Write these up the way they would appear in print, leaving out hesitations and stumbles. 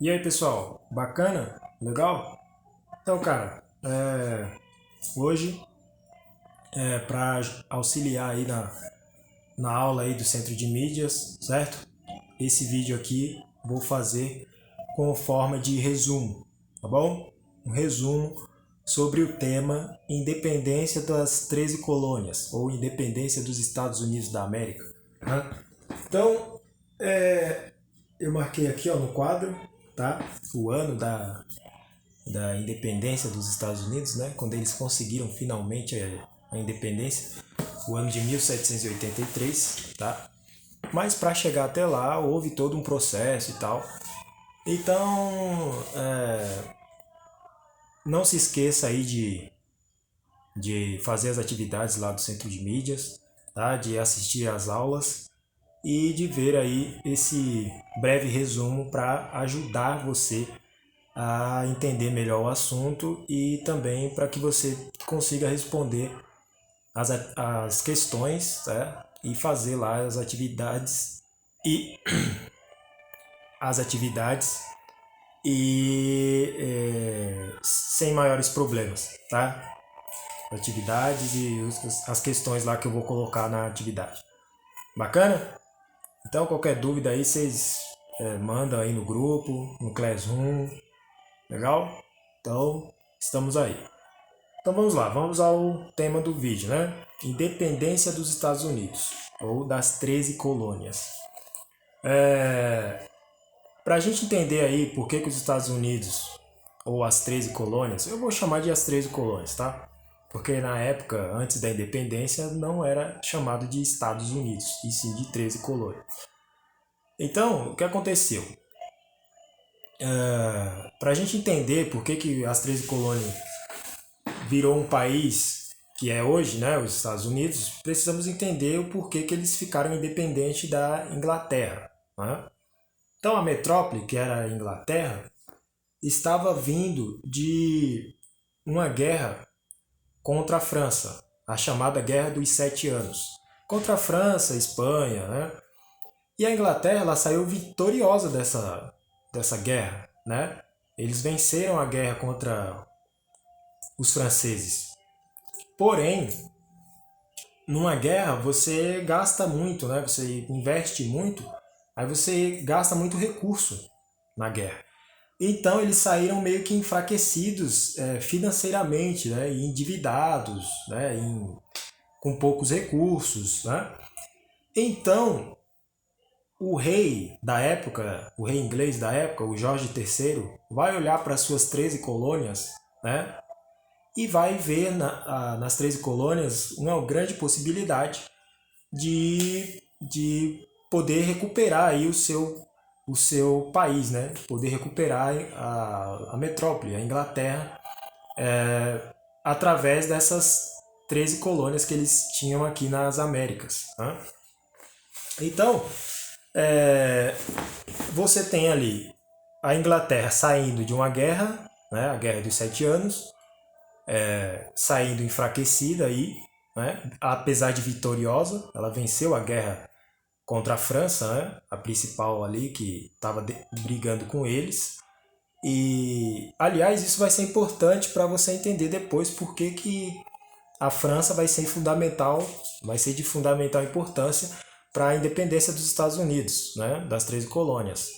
E aí, pessoal, bacana? Legal? Então, cara, hoje, para auxiliar aí na aula aí do Centro de Mídias, certo? Esse vídeo aqui vou fazer com forma de resumo, tá bom? Um resumo sobre o tema Independência das 13 Colônias, ou Independência dos Estados Unidos da América, né? Então, eu marquei aqui, ó, no quadro, tá? O ano da independência dos Estados Unidos, né? Quando eles conseguiram finalmente a independência, o ano de 1783, tá? Mas para chegar até lá houve todo um processo e tal. Então, não se esqueça aí de fazer as atividades lá do Centro de Mídias, tá? De assistir às aulas e de ver aí esse breve resumo para ajudar você a entender melhor o assunto e também para que você consiga responder as questões, tá? E fazer lá e as atividades sem maiores problemas, tá? Atividades e as questões lá que eu vou colocar na atividade. Bacana? Então qualquer dúvida aí vocês mandam aí no grupo, no Classroom, legal? Então estamos aí. Então vamos lá, vamos ao tema do vídeo, né? Independência dos Estados Unidos, ou das 13 colônias. Para a gente entender aí por que os Estados Unidos, ou as 13 colônias, eu vou chamar de as 13 colônias, tá? Porque na época, antes da independência, não era chamado de Estados Unidos, e sim de 13 colônias. Então, o que aconteceu? Para a gente entender por que as 13 colônias virou um país que é hoje, né, os Estados Unidos, precisamos entender o porquê que eles ficaram independentes da Inglaterra, né? Então a metrópole, que era a Inglaterra, estava vindo de uma guerra contra a França, a chamada Guerra dos Sete Anos, contra a França, a Espanha, né? E a Inglaterra ela saiu vitoriosa dessa guerra, né? Eles venceram a guerra contra os franceses. Porém, numa guerra você gasta muito, né? Você investe muito, aí você gasta muito recurso na guerra. Então eles saíram meio que enfraquecidos financeiramente, né? E endividados, né? Com poucos recursos, né? Então o rei da época, o rei inglês da época, o Jorge III, vai olhar para as suas 13 colônias, né? E vai ver nas 13 colônias uma grande possibilidade de poder recuperar aí o seu país, né? Poder recuperar a metrópole, a Inglaterra, através dessas 13 colônias que eles tinham aqui nas Américas, né? Então, você tem ali a Inglaterra saindo de uma guerra, né? A Guerra dos Sete Anos, saindo enfraquecida aí, né? Apesar de vitoriosa, ela venceu a guerra contra a França, né? A principal ali que estava brigando com eles. E, aliás, isso vai ser importante para você entender depois por que a França vai ser fundamental, vai ser de fundamental importância para a independência dos Estados Unidos, né? Das 13 colônias.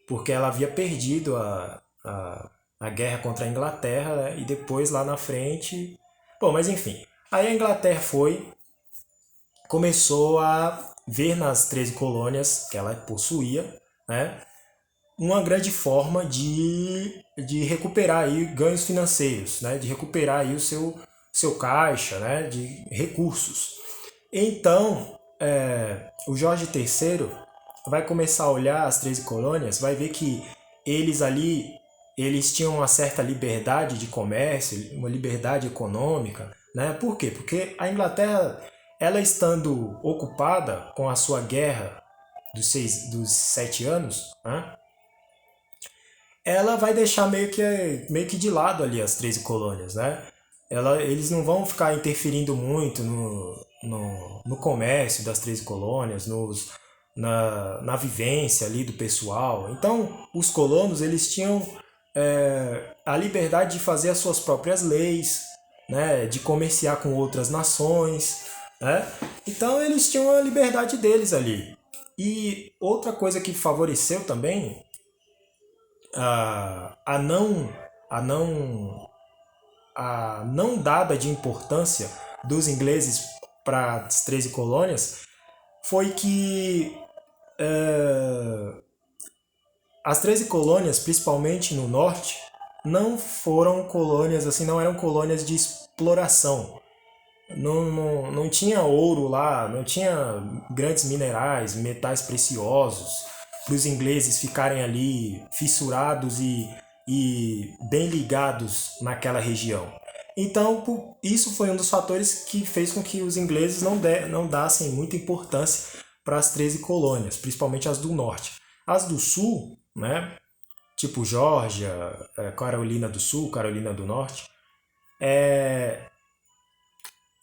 Porque ela havia perdido a guerra contra a Inglaterra, né? E depois lá na frente. Bom, mas enfim. Aí a Inglaterra começou a ver nas 13 colônias que ela possuía, né? Uma grande forma de recuperar aí ganhos financeiros, né? De recuperar aí o seu caixa, né? De recursos. Então, o Jorge III vai começar a olhar as 13 colônias, vai ver que eles tinham uma certa liberdade de comércio, uma liberdade econômica, né? Por quê? Porque a Inglaterra, ela estando ocupada com a sua guerra dos 7 anos, né? Ela vai deixar meio que de lado ali as 13 colônias, né? Eles não vão ficar interferindo muito no comércio das 13 colônias, na vivência ali do pessoal. Então, os colonos eles tinham a liberdade de fazer as suas próprias leis, né, de comerciar com outras nações, né? Então, eles tinham a liberdade deles ali. E outra coisa que favoreceu também a não a não a não dada de importância dos ingleses para as 13 colônias foi que as 13 colônias, principalmente no norte, não foram colônias assim, não eram colônias de exploração. Não tinha ouro lá, não tinha grandes minerais, metais preciosos para os ingleses ficarem ali fissurados e bem ligados naquela região. Então, isso foi um dos fatores que fez com que os ingleses não dassem muita importância para as 13 colônias, principalmente as do norte. As do sul, né, tipo Geórgia, Carolina do Sul, Carolina do Norte,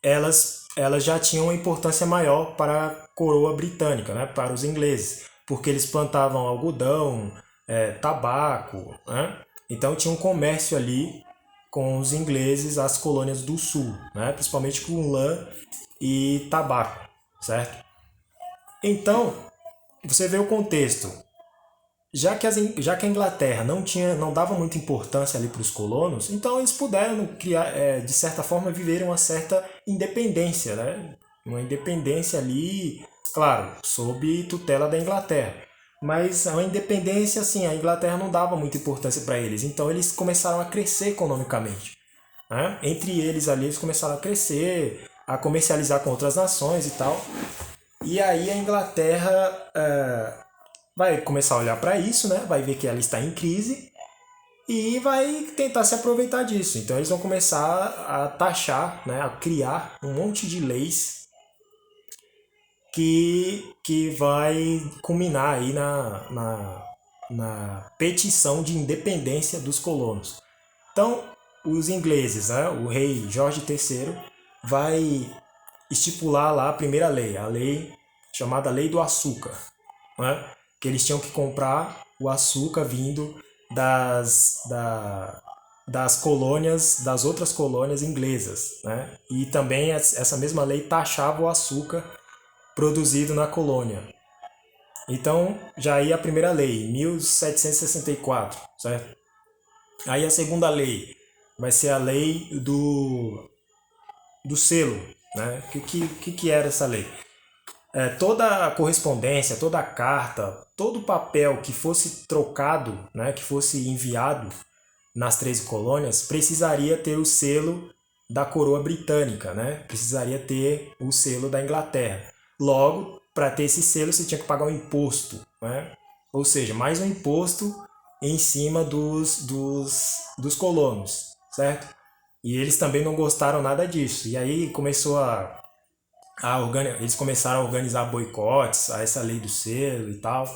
elas já tinham uma importância maior para a coroa britânica, né, para os ingleses, porque eles plantavam algodão, tabaco, né? Então tinha um comércio ali com os ingleses, as colônias do sul, né, principalmente com lã e tabaco, certo? Então, você vê o contexto. Já que a Inglaterra não dava muita importância ali para os colonos, então eles puderam criar, de certa forma, viver uma certa independência, né? Uma independência ali, claro, sob tutela da Inglaterra. Mas uma independência, assim, a Inglaterra não dava muita importância para eles, então eles começaram a crescer economicamente, né? Entre eles ali, eles começaram a crescer, a comercializar com outras nações e tal. E aí a Inglaterra vai começar a olhar para isso, né? Vai ver que ela está em crise e vai tentar se aproveitar disso. Então eles vão começar a taxar, né? A criar um monte de leis que vai culminar aí na petição de independência dos colonos. Então os ingleses, né? O rei Jorge III vai estipular lá a primeira lei, a lei chamada Lei do Açúcar, né? Que eles tinham que comprar o açúcar vindo das colônias, das outras colônias inglesas, né? E também essa mesma lei taxava o açúcar produzido na colônia. Então, já aí a primeira lei, 1764, certo? Aí a segunda lei vai ser a lei do selo, né? Que era essa lei? Toda a correspondência, toda a carta, todo o papel que fosse trocado, né, que fosse enviado nas 13 colônias, precisaria ter o selo da coroa britânica, né? Precisaria ter o selo da Inglaterra. Logo, para ter esse selo, você tinha que pagar um imposto, né? Ou seja, mais um imposto em cima dos colonos, certo? E eles também não gostaram nada disso. E aí começou eles começaram a organizar boicotes a essa lei do selo e tal.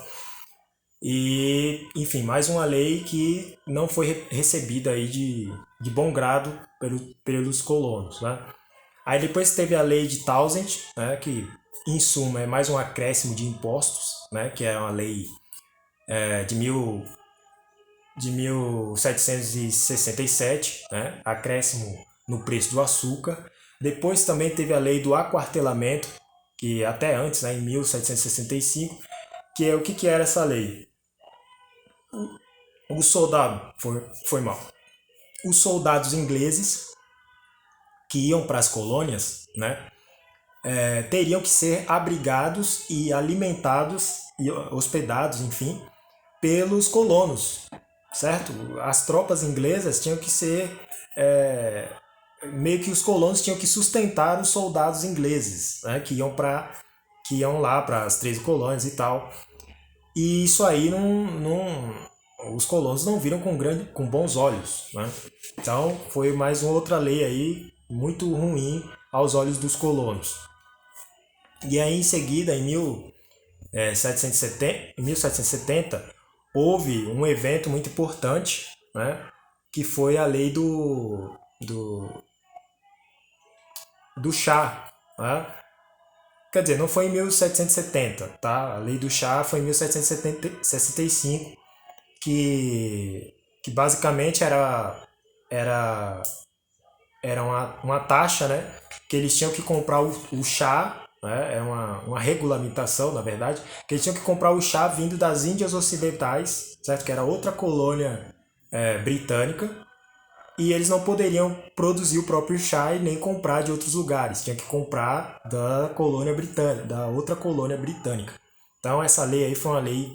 E, enfim, mais uma lei que não foi recebida aí de bom grado pelos colonos, né? Aí depois teve a lei de Townshend, né, que em suma é mais um acréscimo de impostos, né, que é uma lei de 1767, né, acréscimo no preço do açúcar. Depois também teve a lei do aquartelamento, que até antes, né, em 1765, que é o que era essa lei? O soldado, foi mal. Os soldados ingleses que iam para as colônias, né, teriam que ser abrigados e alimentados e hospedados, enfim, pelos colonos, certo? As tropas inglesas tinham que ser meio que os colonos tinham que sustentar os soldados ingleses, né, que iam lá para as 13 colônias e tal. E isso aí os colonos não viram com bons olhos, né? Então foi mais uma outra lei aí muito ruim aos olhos dos colonos. E aí em seguida, em 1770, houve um evento muito importante, né? Que foi a lei do chá, né? Quer dizer, não foi em 1770, tá? A lei do chá foi em 1765, que basicamente era, era uma taxa, né? Que eles tinham que comprar o chá, né? É uma regulamentação, na verdade, que eles tinham que comprar o chá vindo das Índias Ocidentais, certo? Que era outra colônia britânica, e eles não poderiam produzir o próprio chá e nem comprar de outros lugares. Tinha que comprar da colônia britânica, da outra colônia britânica. Então essa lei aí foi uma lei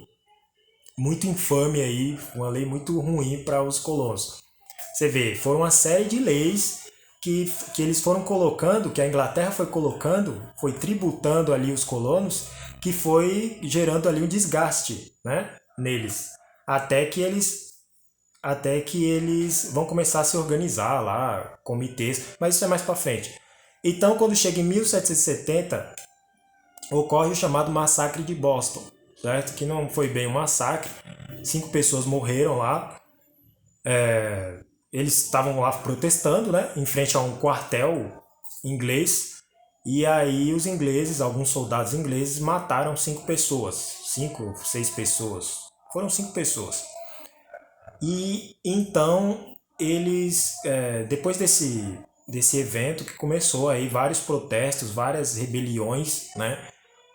muito infame aí, uma lei muito ruim para os colonos. Você vê, foram uma série de leis que eles foram colocando, que a Inglaterra foi colocando, foi tributando ali os colonos, que foi gerando ali um desgaste, né, neles, até que eles até que eles vão começar a se organizar lá, comitês, mas isso é mais para frente. Então, quando chega em 1770, ocorre o chamado massacre de Boston, certo? Que não foi bem um massacre, 5 pessoas morreram lá. Eles estavam lá protestando, né, em frente a um quartel inglês, e aí os ingleses, alguns soldados ingleses, mataram 5 pessoas, 6 pessoas, foram 5 pessoas. E então eles, depois desse evento que começou aí vários protestos, várias rebeliões, né,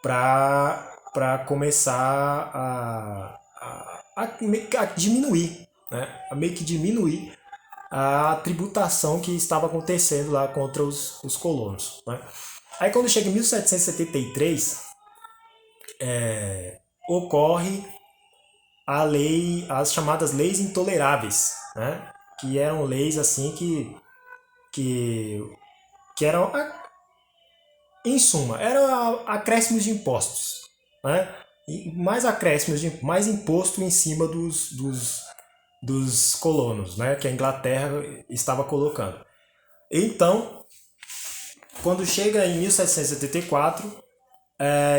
para começar a diminuir, né, a meio que diminuir a tributação que estava acontecendo lá contra os colonos, né. Aí quando chega em 1773, ocorre as chamadas leis intoleráveis, né? Que eram leis assim que, que eram, em suma, eram acréscimos de impostos, né? E mais acréscimos, mais imposto em cima dos colonos, né? Que a Inglaterra estava colocando. Então, quando chega em 1774,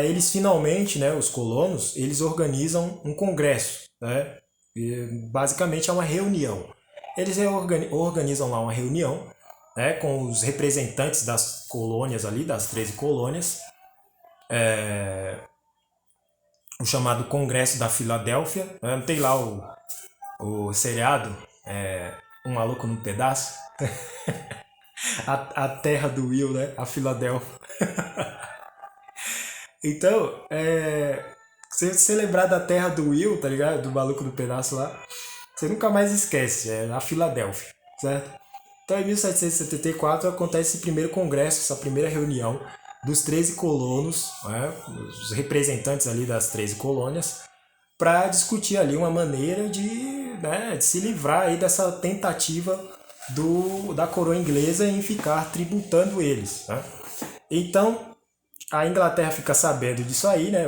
eles finalmente, né, os colonos, eles organizam um congresso, né? E, basicamente é uma reunião. Eles organizam lá uma reunião, né, com os representantes das colônias ali, das 13 colônias, o chamado Congresso da Filadélfia, né? Não tem lá o seriado, Um Maluco num Pedaço? A terra do Will, né? A Filadélfia. Então, se você lembrar da terra do Will, tá ligado? Do maluco do pedaço lá, você nunca mais esquece, é a Filadélfia, certo? Então, em 1774 acontece esse primeiro congresso, essa primeira reunião dos 13 colonos, né, os representantes ali das 13 colônias, para discutir ali uma maneira de se livrar aí dessa tentativa da coroa inglesa em ficar tributando eles, né? Então, a Inglaterra fica sabendo disso aí, né?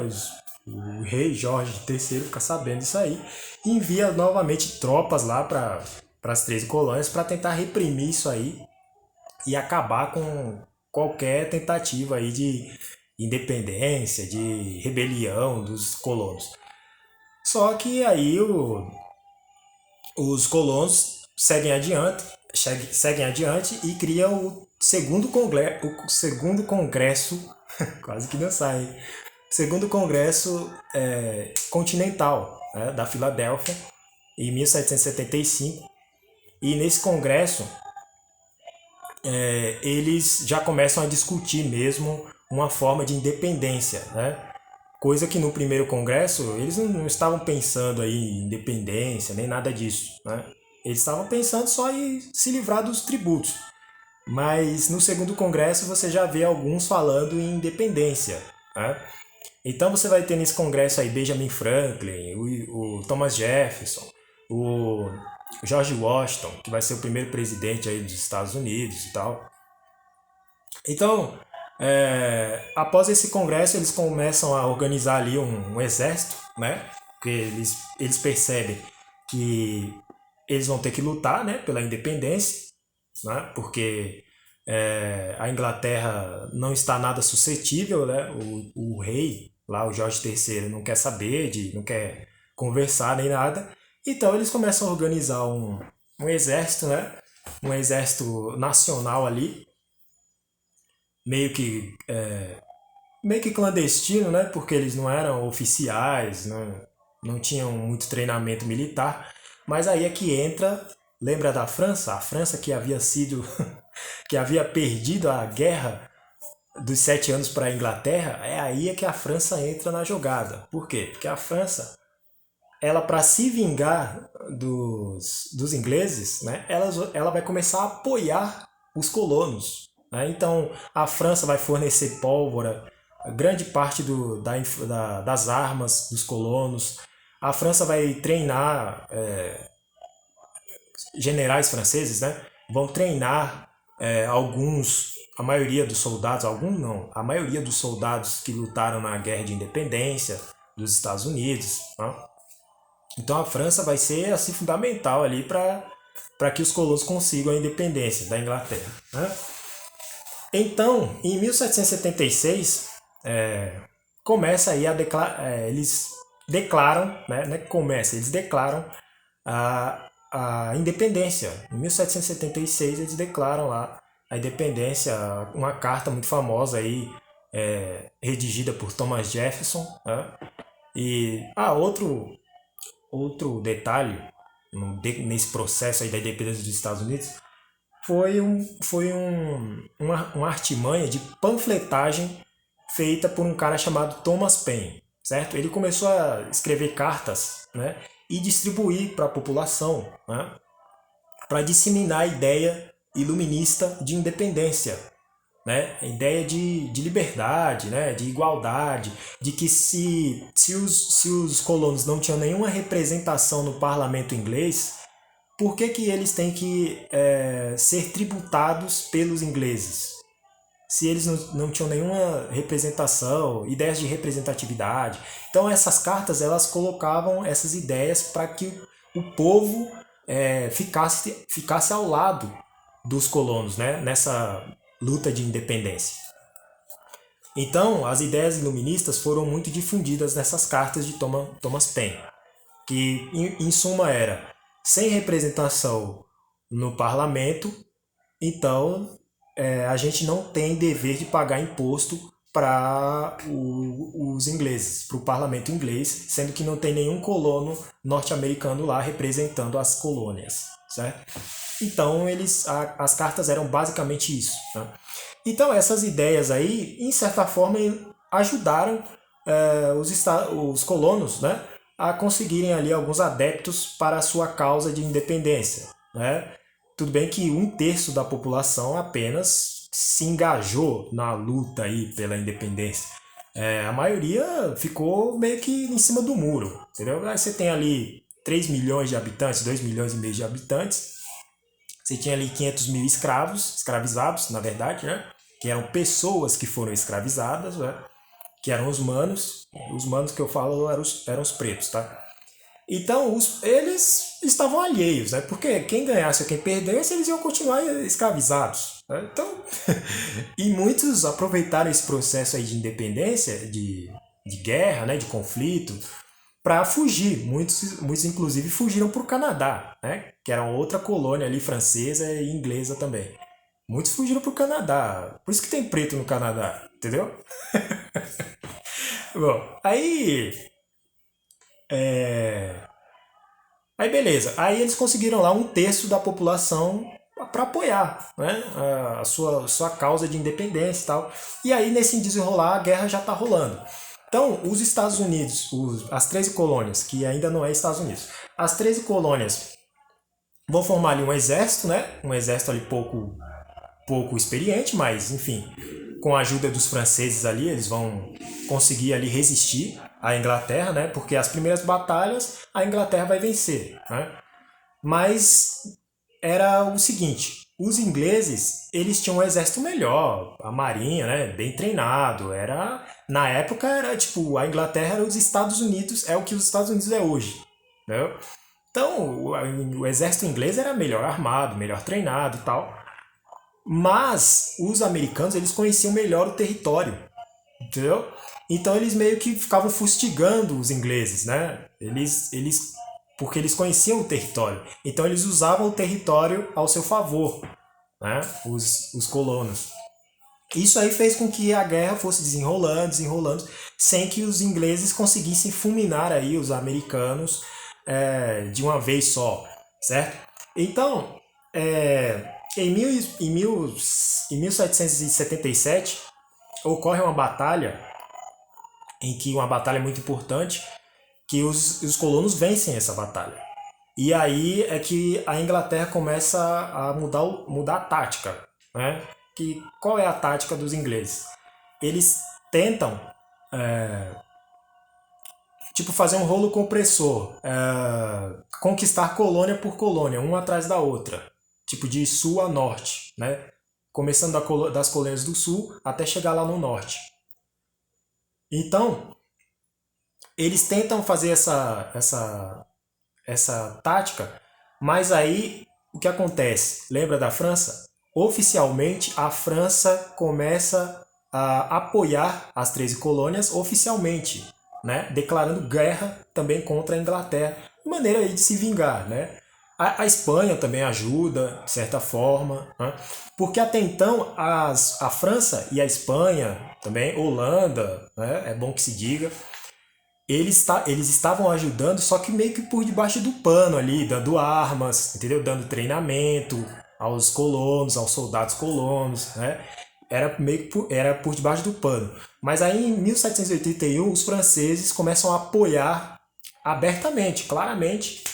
O rei Jorge III fica sabendo disso aí e envia novamente tropas lá para as 13 colônias para tentar reprimir isso aí e acabar com qualquer tentativa aí de independência, de rebelião dos colonos. Só que aí os colonos seguem adiante e criam o segundo congresso, quase que não sai, segundo congresso continental, né, da Filadélfia em 1775. E nesse congresso eles já começam a discutir mesmo uma forma de independência, né? Coisa que no primeiro congresso eles não estavam pensando aí em independência nem nada disso, né? Eles estavam pensando só em se livrar dos tributos. Mas no segundo congresso você já vê alguns falando em independência, né? Então você vai ter nesse congresso aí Benjamin Franklin, o Thomas Jefferson, o George Washington, que vai ser o primeiro presidente aí dos Estados Unidos e tal. Então, após esse congresso, eles começam a organizar ali um exército, né? Porque eles percebem que eles vão ter que lutar, né, pela independência, né? Porque a Inglaterra não está nada suscetível, né? O rei, lá o Jorge III, não quer saber, não quer conversar nem nada. Então eles começam a organizar um exército, né? Um exército nacional ali, meio que meio que clandestino, né? Porque eles não eram oficiais, não tinham muito treinamento militar. Mas aí é que entra, lembra da França? A França que havia sido, que havia perdido a guerra dos 7 anos para a Inglaterra, é aí é que a França entra na jogada. Por quê? Porque a França, ela para se vingar dos ingleses, né, ela vai começar a apoiar os colonos. Né? Então a França vai fornecer pólvora, grande parte das armas dos colonos. A França vai treinar generais franceses, né, vão treinar a maioria dos soldados, alguns não, a maioria dos soldados que lutaram na Guerra de Independência dos Estados Unidos. Né? Então a França vai ser assim fundamental ali para que os colonos consigam a independência da Inglaterra. Né? Então, em 1776, começa aí eles declaram, né, começa, eles declaram a independência. Em 1776 eles declaram lá a independência, uma carta muito famosa aí, redigida por Thomas Jefferson. Né? E outro detalhe nesse processo aí da independência dos Estados Unidos uma artimanha de panfletagem feita por um cara chamado Thomas Paine, certo? Ele começou a escrever cartas, né, e distribuir para a população, né, para disseminar a ideia iluminista de independência, né? A ideia de liberdade, né? De igualdade, de que se os colonos não tinham nenhuma representação no parlamento inglês, por que eles têm que ser tributados pelos ingleses? Se eles não tinham nenhuma representação, ideias de representatividade. Então essas cartas elas colocavam essas ideias para que o povo ficasse ao lado dos colonos, né? Nessa luta de independência. Então, as ideias iluministas foram muito difundidas nessas cartas de Thomas Paine, que em suma era sem representação no parlamento, então a gente não tem dever de pagar imposto para os ingleses, para o parlamento inglês, sendo que não tem nenhum colono norte-americano lá representando as colônias, certo? Então as cartas eram basicamente isso. Né? Então essas ideias aí, em certa forma, ajudaram os colonos, né, a conseguirem ali alguns adeptos para a sua causa de independência. Né? Tudo bem que 1/3 da população apenas se engajou na luta aí pela independência. A maioria ficou meio que em cima do muro. Entendeu? Aí você tem ali 3 milhões de habitantes, 2 milhões e meio de habitantes. Você tinha ali 500 mil escravizados, na verdade, né? Que eram pessoas que foram escravizadas, né? Que eram os manos. Os manos que eu falo eram os pretos, tá? Então, eles estavam alheios, né? Porque quem ganhasse ou quem perdesse, eles iam continuar escravizados. Né? Então, e muitos aproveitaram esse processo aí de independência, de guerra, né? De conflito, para fugir. Muitos inclusive fugiram para o Canadá, né? Que era outra colônia ali francesa e inglesa também. Muitos fugiram para o Canadá. Por isso que tem preto no Canadá, entendeu? Bom, aí beleza. Aí eles conseguiram lá 1/3 da população para apoiar, né, a sua causa de independência e tal. E aí nesse desenrolar a guerra já está rolando. Então, os Estados Unidos, as 13 colônias, que ainda não é Estados Unidos, as 13 colônias vão formar ali um exército, né? Um exército ali pouco experiente, mas, enfim, com a ajuda dos franceses ali, eles vão conseguir ali resistir à Inglaterra, né? Porque as primeiras batalhas a Inglaterra vai vencer, né? Mas era o seguinte, os ingleses, eles tinham um exército melhor, a marinha, né, bem treinado, na época era tipo, a Inglaterra era os Estados Unidos, é o que os Estados Unidos é hoje, né? Então, o exército inglês era melhor armado, melhor treinado e tal, mas os americanos, eles conheciam melhor o território, entendeu? Então eles meio que ficavam fustigando os ingleses, né? Porque eles conheciam o território. Então eles usavam o território ao seu favor, né? Os colonos. Isso aí fez com que a guerra fosse desenrolando, desenrolando, sem que os ingleses conseguissem fulminar aí os americanos de uma vez só, certo? Então, em 1777 ocorre uma batalha, uma batalha muito importante, que os colonos vencem essa batalha. E aí é que a Inglaterra começa a mudar a tática, né? Qual é a tática dos ingleses? Eles tentam, tipo, fazer um rolo compressor, conquistar colônia por colônia, uma atrás da outra, tipo de sul a norte, né? Começando das colônias do sul até chegar lá no norte. Então, eles tentam fazer essa tática, mas aí o que acontece? Lembra da França? Oficialmente, a França começa a apoiar as 13 colônias oficialmente, né? Declarando guerra também contra a Inglaterra, de maneira aí de se vingar, né? A Espanha também ajuda, de certa forma, né? Porque até então a França e a Espanha, também Holanda, né? É bom que se diga, eles estavam ajudando, só que meio que por debaixo do pano ali, dando armas, entendeu? Dando treinamento aos colonos, aos soldados colonos, né? Era por debaixo do pano. Mas aí em 1781 os franceses começam a apoiar abertamente, claramente,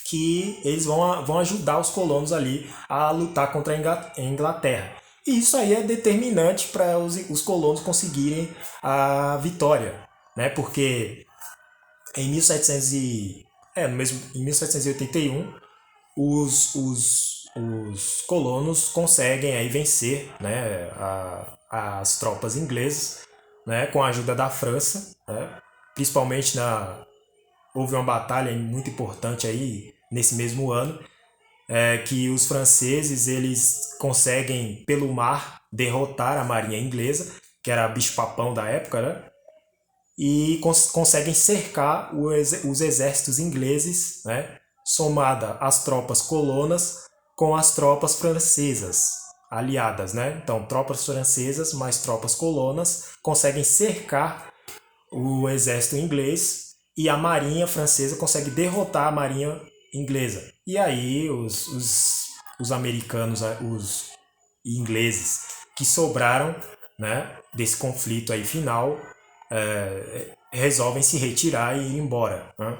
que eles vão ajudar os colonos ali a lutar contra a Inglaterra. E isso aí é determinante para os colonos conseguirem a vitória, né? Porque em 1781 os colonos conseguem aí vencer, né, as tropas inglesas, né, com a ajuda da França, né, principalmente houve uma batalha muito importante aí nesse mesmo ano, que os franceses eles conseguem pelo mar derrotar a marinha inglesa, que era bicho-papão da época, né? E conseguem cercar os exércitos ingleses, né? Somada as tropas colonas com as tropas francesas aliadas, né? Então, tropas francesas mais tropas colonas conseguem cercar o exército inglês e a marinha francesa consegue derrotar a marinha inglesa. E aí os americanos, os ingleses que sobraram, né, desse conflito aí final, resolvem se retirar e ir embora, né?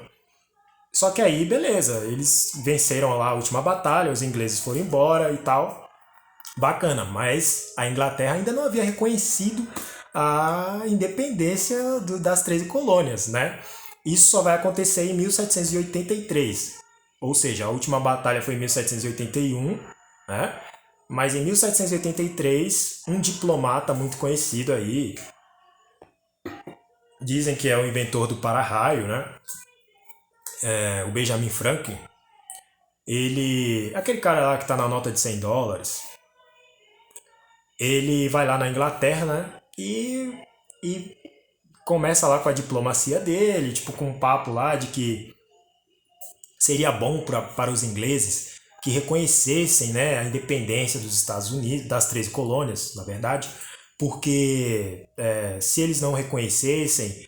Só que aí, beleza, eles venceram lá a última batalha, os ingleses foram embora e tal, bacana, mas a Inglaterra ainda não havia reconhecido a independência das 13 colônias, né? Isso só vai acontecer em 1783, ou seja, a última batalha foi em 1781, né? Mas em 1783, um diplomata muito conhecido aí, dizem que é o inventor do para-raio, né? O Benjamin Franklin, aquele cara lá que tá na nota de $100, ele vai lá na Inglaterra, né? E começa lá com a diplomacia dele, tipo com um papo lá de que seria bom para os ingleses que reconhecessem, né, a independência dos Estados Unidos, das 13 colônias, na verdade, porque se eles não reconhecessem,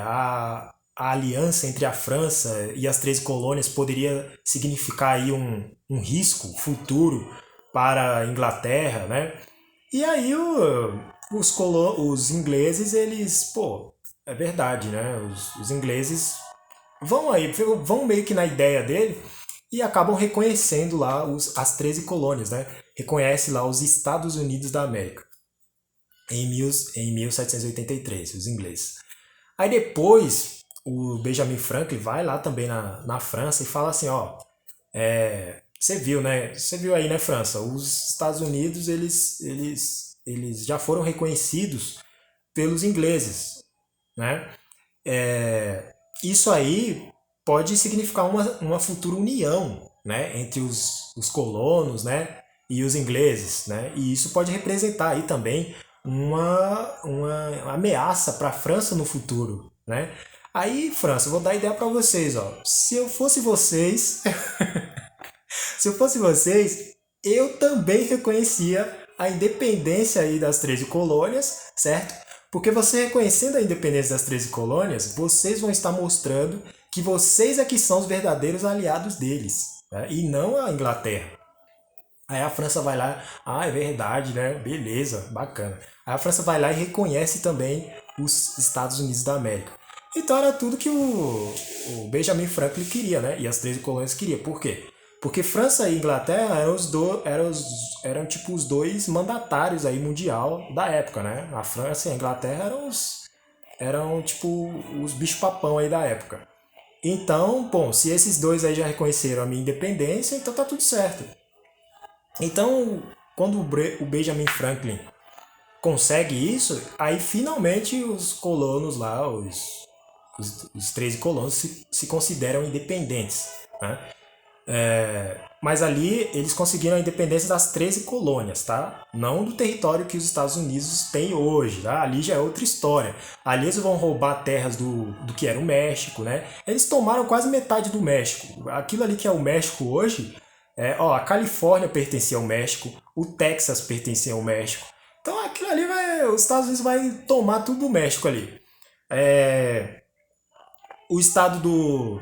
a aliança entre a França e as 13 colônias poderia significar aí um risco futuro para a Inglaterra, né? E aí os ingleses, eles, pô, é verdade, né? Os ingleses vão meio que na ideia dele e acabam reconhecendo lá as 13 colônias, né? Reconhece lá os Estados Unidos da América em 1783, os ingleses. Aí depois o Benjamin Franklin vai lá também na França e fala assim, ó, você viu, né? Você viu aí, né, França? Os Estados Unidos, eles já foram reconhecidos pelos ingleses, né? Isso aí pode significar uma futura união, né, entre os colonos, né, e os ingleses, né? E isso pode representar aí também uma ameaça para a França no futuro, né? Aí, França, eu vou dar ideia para vocês, ó. Se eu fosse vocês, se eu fosse vocês, eu também reconhecia a independência aí das 13 colônias, certo? Porque você reconhecendo a independência das 13 colônias, vocês vão estar mostrando que vocês é que são os verdadeiros aliados deles, né? E não a Inglaterra. Aí a França vai lá, é verdade, né? Beleza, bacana. Aí a França vai lá e reconhece também os Estados Unidos da América. Então era tudo que o Benjamin Franklin queria, né? E as 13 colônias queriam. Por quê? Porque França e Inglaterra eram tipo os dois mandatários aí mundial da época, né? A França e a Inglaterra eram tipo os bichos-papão aí da época. Então, bom, se esses dois aí já reconheceram a minha independência, então tá tudo certo. Então, quando o Benjamin Franklin consegue isso, aí finalmente os colonos lá, os 13 colonos, se consideram independentes, né? Mas ali eles conseguiram a independência das 13 colônias, tá? Não do território que os Estados Unidos têm hoje, tá? Ali já é outra história. Ali eles vão roubar terras do que era o México, né? Eles tomaram quase metade do México. Aquilo ali que é o México hoje, a Califórnia pertencia ao México, o Texas pertencia ao México. Então aquilo ali os Estados Unidos vai tomar tudo do México ali. O estado do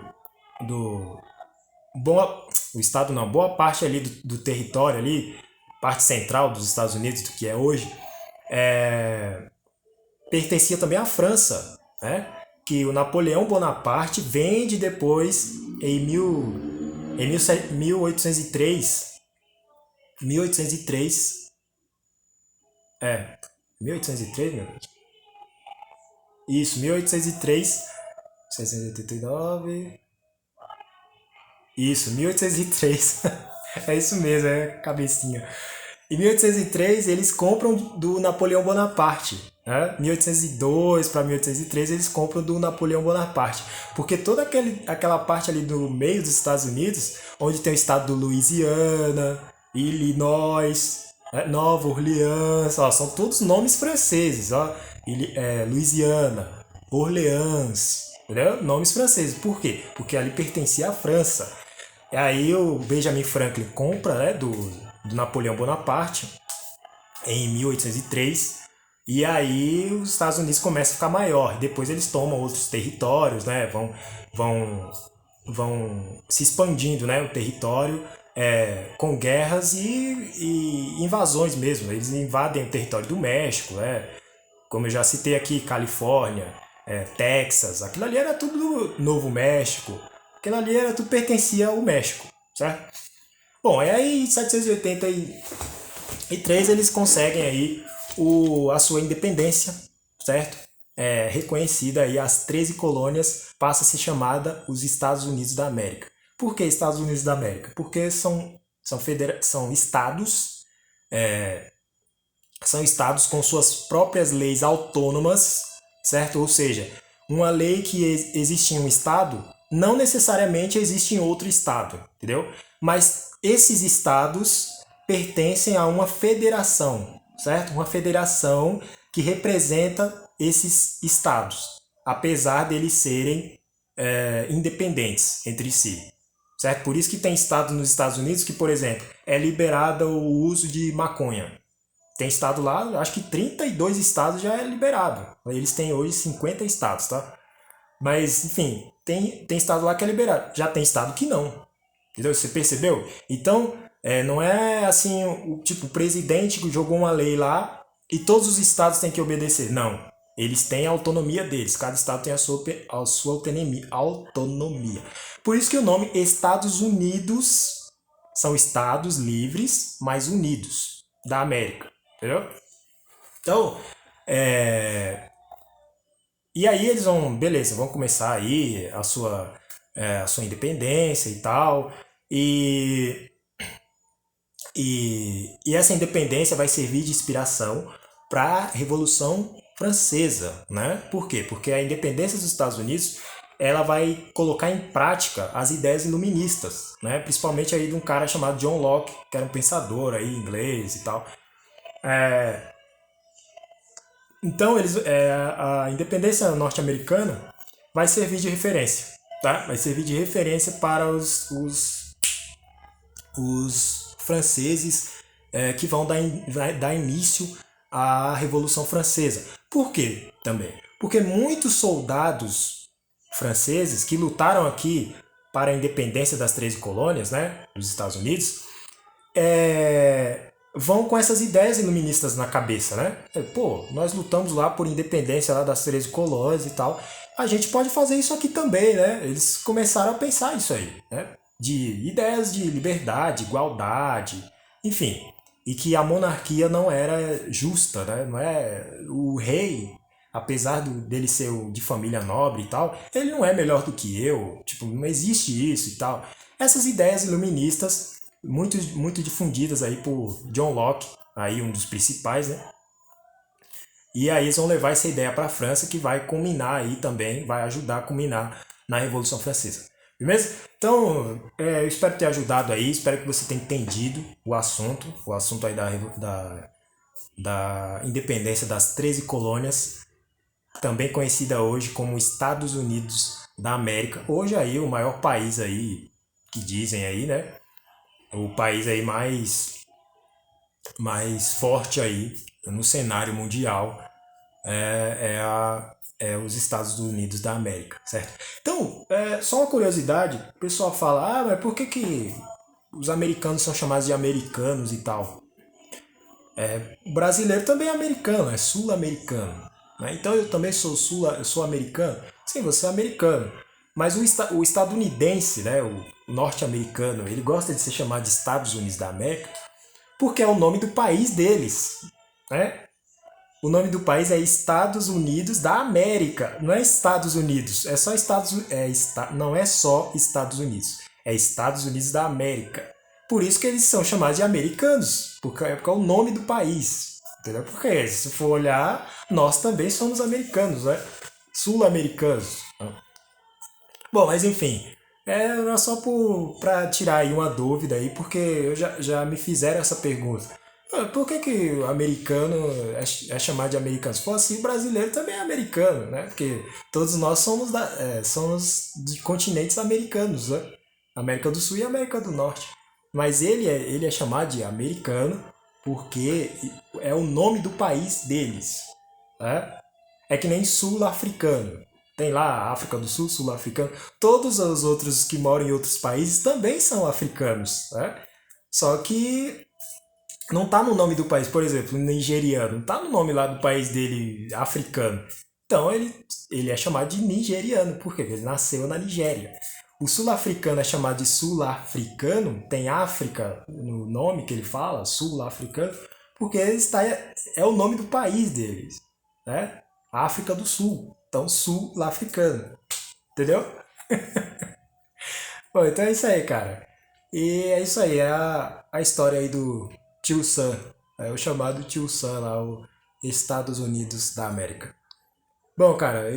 o estado não, boa parte ali do território ali, parte central dos Estados Unidos, do que é hoje, pertencia também à França, né? Que o Napoleão Bonaparte vende depois em 1803, 1803, 1803, meu Deus. Isso, 1803, 689. Isso, 1803. É isso mesmo, é cabecinha. Em 1803 eles compram do Napoleão Bonaparte. Né? 1802 para 1803 eles compram do Napoleão Bonaparte. Porque toda aquela parte ali do meio dos Estados Unidos, onde tem o estado do Louisiana, Illinois, Nova Orleans, são todos nomes franceses. Louisiana, Orleans, entendeu? Nomes franceses. Por quê? Porque ali pertencia à França. E aí o Benjamin Franklin compra, né, do Napoleão Bonaparte em 1803 e aí os Estados Unidos começam a ficar maior. Depois eles tomam outros territórios, né, vão se expandindo, né, o território com guerras e invasões mesmo. Eles invadem o território do México, né, como eu já citei aqui, Califórnia, Texas, aquilo ali era tudo Novo México. Aquilo ali era tudo pertencia ao México, certo? Bom, aí em 783 eles conseguem aí a sua independência, certo? Reconhecida aí as 13 colônias, passa a ser chamada os Estados Unidos da América. Por que Estados Unidos da América? Porque são estados, são estados com suas próprias leis autônomas, certo? Ou seja, uma lei que existe em um estado não necessariamente existe em outro estado, entendeu? Mas esses estados pertencem a uma federação, certo? Uma federação que representa esses estados, apesar deles serem independentes entre si, certo? Por isso que tem estados nos Estados Unidos que, por exemplo, é liberado o uso de maconha. Tem estado lá, acho que 32 estados já é liberado. Eles têm hoje 50 estados, tá? Mas, enfim, tem estado lá que é liberado. Já tem estado que não. Entendeu? Você percebeu? Então, não é assim, o presidente jogou uma lei lá e todos os estados têm que obedecer. Não. Eles têm a autonomia deles. Cada estado tem a sua autonomia. Por isso que o nome Estados Unidos são estados livres, mas unidos da América. Entendeu? Então, e aí eles vão começar aí a sua independência e tal. E essa independência vai servir de inspiração para a Revolução Francesa, né? Por quê? Porque a independência dos Estados Unidos ela vai colocar em prática as ideias iluministas, né? Principalmente aí de um cara chamado John Locke, que era um pensador aí inglês e tal. Então a independência norte-americana vai servir de referência, tá? Vai servir de referência para os franceses que vão vai dar início à Revolução Francesa. Por quê também? Porque muitos soldados franceses que lutaram aqui para a independência das 13 colônias, né, dos Estados Unidos, vão com essas ideias iluministas na cabeça, né? Pô, nós lutamos lá por independência lá das 13 colônias e tal. A gente pode fazer isso aqui também, né? Eles começaram a pensar isso aí, né? De ideias de liberdade, igualdade, enfim. E que a monarquia não era justa, né? Não é o rei, apesar dele ser de família nobre e tal, ele não é melhor do que eu. Tipo, não existe isso e tal. Essas ideias iluministas muito difundidas aí por John Locke, aí um dos principais, né? E aí eles vão levar essa ideia para a França, que vai culminar aí também, vai ajudar a culminar na Revolução Francesa. Beleza? Então, eu espero ter ajudado aí, espero que você tenha entendido o assunto aí da independência das 13 colônias, também conhecida hoje como Estados Unidos da América. Hoje aí o maior país aí, que dizem aí, né? O país aí mais forte aí no cenário mundial é os Estados Unidos da América, certo? Então, só uma curiosidade, o pessoal fala, mas por que os americanos são chamados de americanos e tal? O brasileiro também é americano, é sul-americano, né? Então eu também eu sou americano. Sim, você é americano. Mas o estadunidense, né, o norte-americano, ele gosta de ser chamado de Estados Unidos da América porque é o nome do país deles, né? O nome do país é Estados Unidos da América, não é Estados Unidos, é só não é só Estados Unidos, é Estados Unidos da América. Por isso que eles são chamados de americanos, porque é o nome do país, entendeu? Porque se for olhar, nós também somos americanos, né? Sul-americanos. Bom, mas enfim, era só para tirar aí uma dúvida aí, porque eu já me fizeram essa pergunta. Por que o americano é chamado de americano? Se for assim, o brasileiro também é americano, né? Porque todos nós somos de continentes americanos, né? América do Sul e América do Norte. Mas ele é chamado de americano porque é o nome do país deles, né? É que nem sul-africano. Tem lá a África do Sul, sul-africano. Todos os outros que moram em outros países também são africanos, né? Só que não tá no nome do país. Por exemplo, o nigeriano. Não tá no nome lá do país dele, africano. Então ele é chamado de nigeriano. Por quê? Porque ele nasceu na Nigéria. O sul-africano é chamado de sul-africano. Tem África no nome que ele fala, sul-africano. Porque é o nome do país deles, né? África do Sul. Então, sul-africano. Entendeu? Bom, então é isso aí, cara. E é isso aí, é a história aí do Tio Sam. É o chamado Tio Sam lá, os Estados Unidos da América. Bom, cara, eu